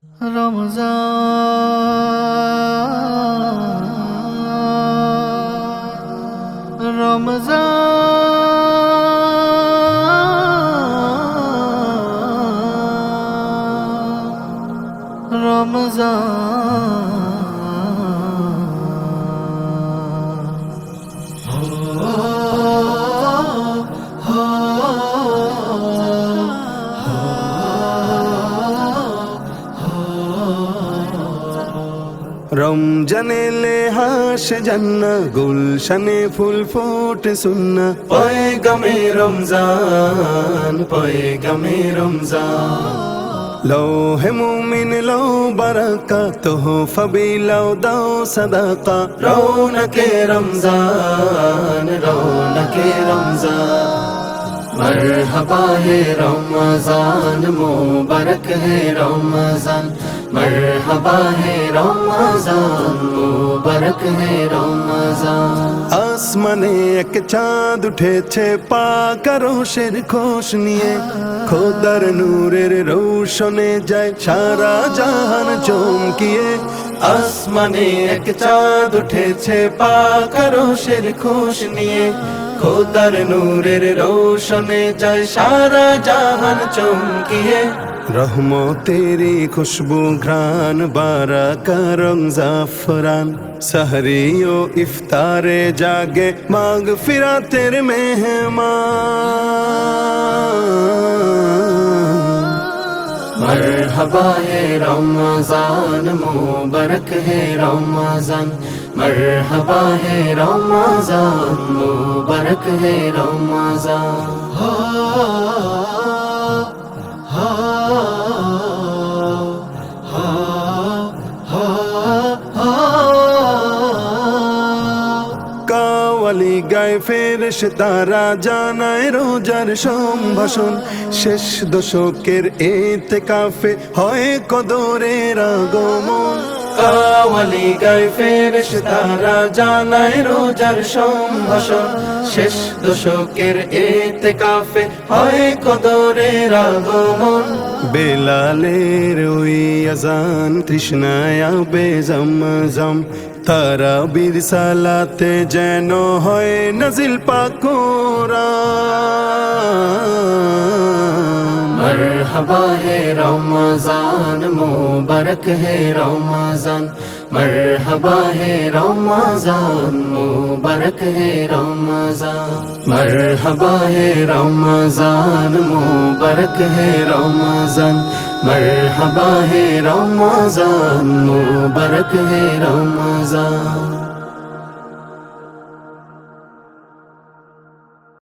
রমজান রমজান রমজান এলে হাসে জান্না গুলশানে ফুল ফোটে সুন্না পয়গামে রমজান পয়গামে রমজান লৌহে মুমিন লো বারাকা তোহফা বিলাও দাও সাদাকা রৌনকে রমজান রৌনকে রমজান मरहबा है रमजान मुबारक है रमजान मरहबा है रमजान मुबारक है रमजान आसमाने एक चाँद उठेছে পাক আরশের খোশ নিয়ে খোদার নূরের রৌশনে যায় সারা জাহান চমকিয়ে আসমানে এক চাঁদ উঠেছে পাক আরশের খোশ নিয়ে খোদার নূরের রোশনে যায় সারা জাহান চমকিয়ে রহমতেরি খুশবু ঘ্রাণ বারাকা রং জাফরান সাহরি ও ইফতারে জাগে মাগফিরাতের মেহমান मरहबा है रमजान मुबारक है रमजान मरहबा है रमजान मुबारक है रमजान কাওয়ালি গায়ে ফেরেশতারা জানায় রোজার সম্ভাষণ শেষ দশকের ইতিকাফে হয় কদরের আগমন কাওয়ালি গায়ে ফেরেশতারা জানায় রোজার সম্ভাষণ শেষ দশকের ইতিকাফে হয় কদরের আগমন বেলালের ওই আজান তৃষ্ণায় আবে জমজম তারাবির সালাতে যেন হয় নাজিল পাক কোরআন मरहबा है रमजान मुबारक है रमजान मरहबा है रमजान मुबारक है रमजान मरहबा है रमजान मुबारक है रमजान मरहबा है रमजान मुबारक है रमजान